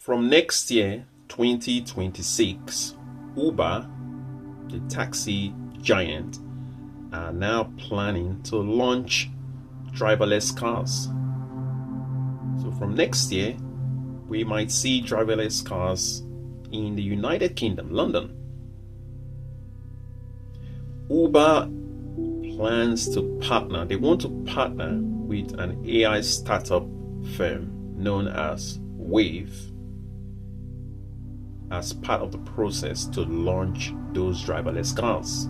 From next year, 2026, Uber, the taxi giant, are now planning to launch driverless cars. So from next year, we might see driverless cars in the United Kingdom, London. Uber plans to partner, they want to partner with an AI startup firm known as Wave as part of the process to launch those driverless cars.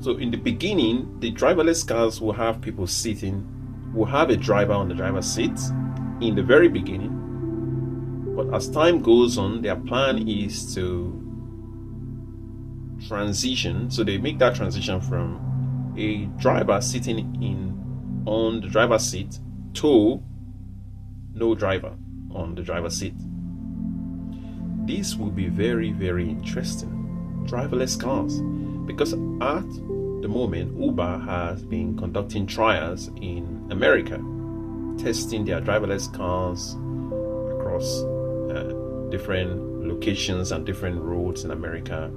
So in the beginning, the driverless cars will have people sitting, will have a driver on the driver's seat in the very beginning. But as time goes on, their plan is to transition. So they make that transition from a driver sitting on the driver's seat to no driver on the driver's seat. This will be very, very interesting. Driverless cars. Because at the moment, Uber has been conducting trials in America, testing their driverless cars across different locations and different roads in America.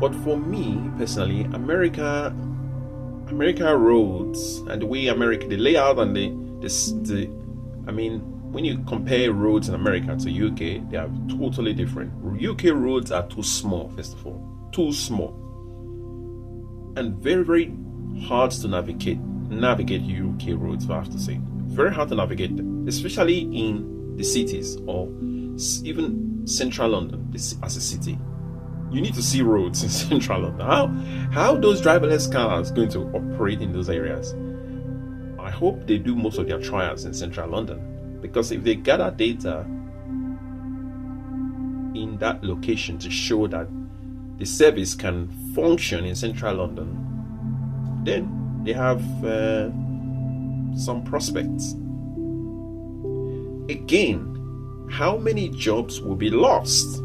But for me personally, America roads and the way the layout and when you compare roads in America to UK, they are totally different. UK roads are too small, first of all. Too small. And very, very hard to navigate UK roads, I have to say. Very hard to navigate them, especially in the cities or even central London as a city. You need to see roads in central London. How those driverless cars going to operate in those areas? I hope they do most of their trials in central London. Because if they gather data in that location to show that the service can function in central London, then they have some prospects. Again, how many jobs will be lost?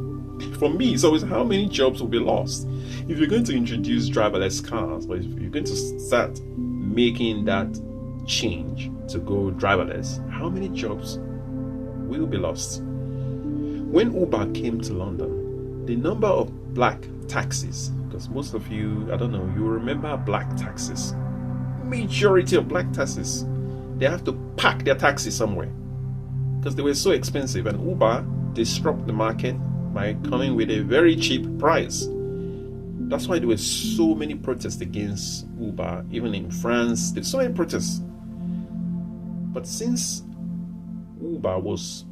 For me, it's always how many jobs will be lost. If you're going to introduce driverless cars, or if you're going to start making that change to go driverless, how many jobs will be lost? When Uber came to London, the number of black taxis, because most of you, I don't know, you remember black taxis. Majority of black taxis, they have to park their taxi somewhere because they were so expensive, and Uber disrupted the market by coming with a very cheap price. That's why there were so many protests against Uber, even in France. There's so many protests. But since Uber was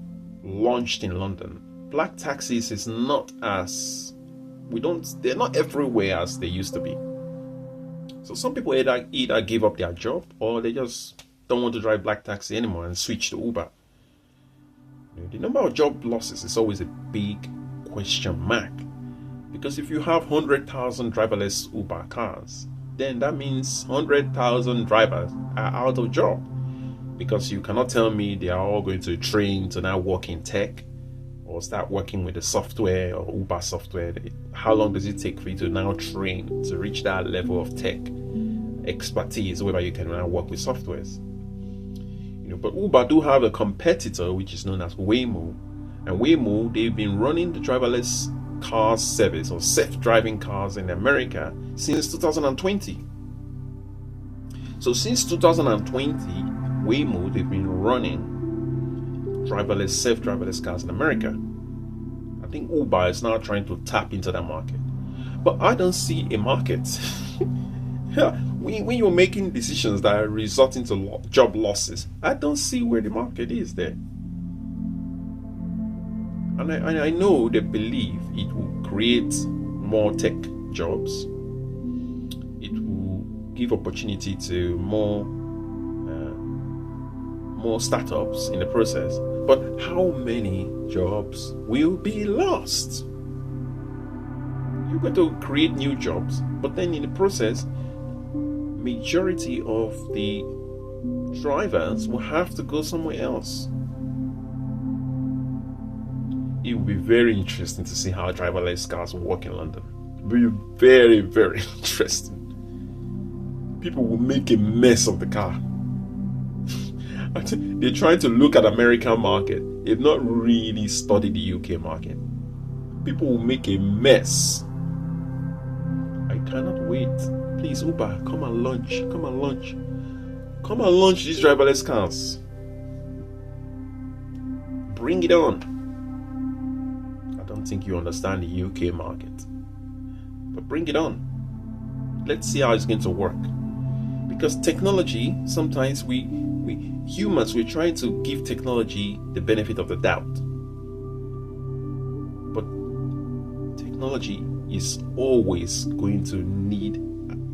launched in London, black taxis is not as they're not everywhere as they used to be. So some people either give up their job or they just don't want to drive black taxi anymore and switch to Uber. The number of job losses is always a big question mark, because if you have 100,000 driverless Uber cars, then that means 100,000 drivers are out of job. Because you cannot tell me they are all going to train to now work in tech or start working with the software or Uber software. How long does it take for you to now train to reach that level of tech expertise whereby you can now work with softwares? But Uber do have a competitor which is known as Waymo. And Waymo, they've been running the driverless car service or self-driving cars in America since 2020. So since 2020, Waymo, they've been running self-driverless cars in America. I think Uber is now trying to tap into that market. But I don't see a market. When you're making decisions that are resulting to job losses, I don't see where the market is there. And I know they believe it will create more tech jobs. It will give opportunity to more startups in the process. But how many jobs will be lost? You're going to create new jobs, but then in the process, majority of the drivers will have to go somewhere else. It will be very interesting to see how driverless cars will work in London. It will be very, very interesting. People will make a mess of the car. They're trying to look at American market. They've not really studied the UK market. People will make a mess. I cannot wait. Please, Uber, come and launch. Come and launch. Come and launch these driverless cars. Bring it on. I don't think you understand the UK market. But bring it on. Let's see how it's going to work. Because technology, sometimes we humans, we're trying to give technology the benefit of the doubt. But technology is always going to need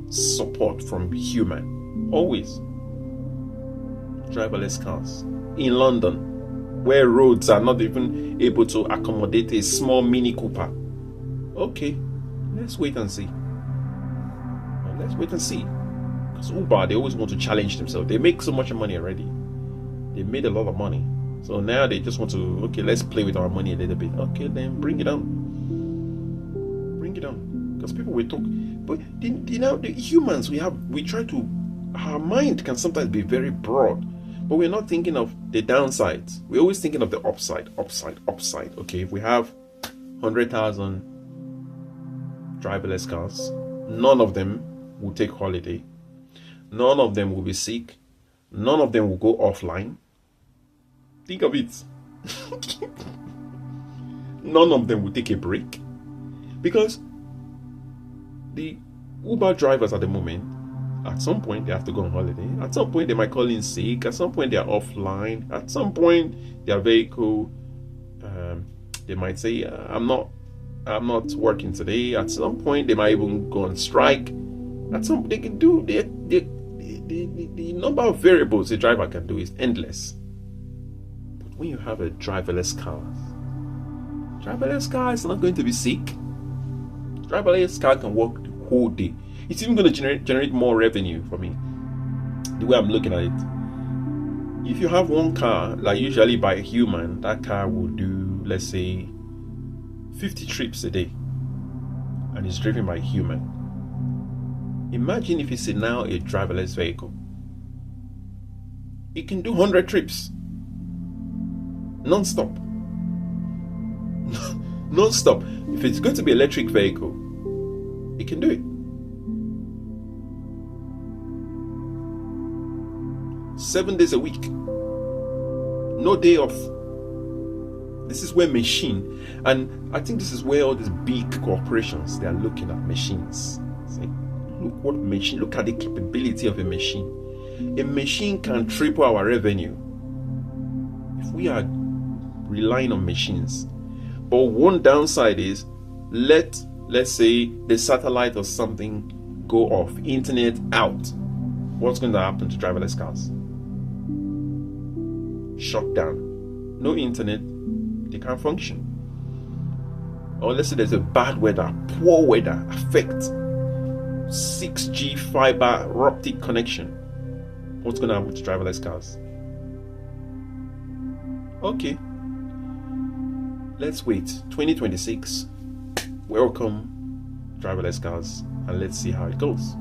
support from human. Always. Driverless cars. In London, where roads are not even able to accommodate a small Mini Cooper. Okay, let's wait and see. Let's wait and see. Because Uber, they always want to challenge themselves. They make so much money already. They made a lot of money. So now they just want to, okay, let's play with our money a little bit. Okay, then bring it on. Bring it on. Because people will talk. But, the humans, we try to, our mind can sometimes be very broad. But we're not thinking of the downsides. We're always thinking of the upside. Okay, if we have 100,000 driverless cars, none of them will take holiday. None of them will be sick. None of them will go offline. Think of it. None of them will take a break. Because the Uber drivers at the moment, at some point they have to go on holiday. At some point they might call in sick. At some point they are offline. At some point their vehicle, they might say, I'm not working today. At some point they might even go on strike. At some point they can do the number of variables a driver can do is endless. But when you have a driverless car is not going to be sick. Driverless car can work the whole day. It's even going to generate more revenue for me. The way I'm looking at it. If you have one car, like usually by a human, that car will do, let's say, 50 trips a day. And it's driven by a human. Imagine if it's now a driverless vehicle. It can do 100 trips. Non-stop. Non-stop. If it's going to be an electric vehicle, it can do it. 7 days a week. No day off. This is where machine, and I think this is where all these big corporations, they are looking at machines. Say, look at the capability of a machine. A machine can triple our revenue if we are relying on machines. But one downside is, let's say the satellite or something go off, internet out. What's going to happen to driverless cars? Shut down. No internet, they can't function. Or let's say there's a bad weather, poor weather affect 6G fiber optic connection. What's going to happen to driverless cars? Okay, let's wait. 2026, welcome driverless cars, and let's see how it goes.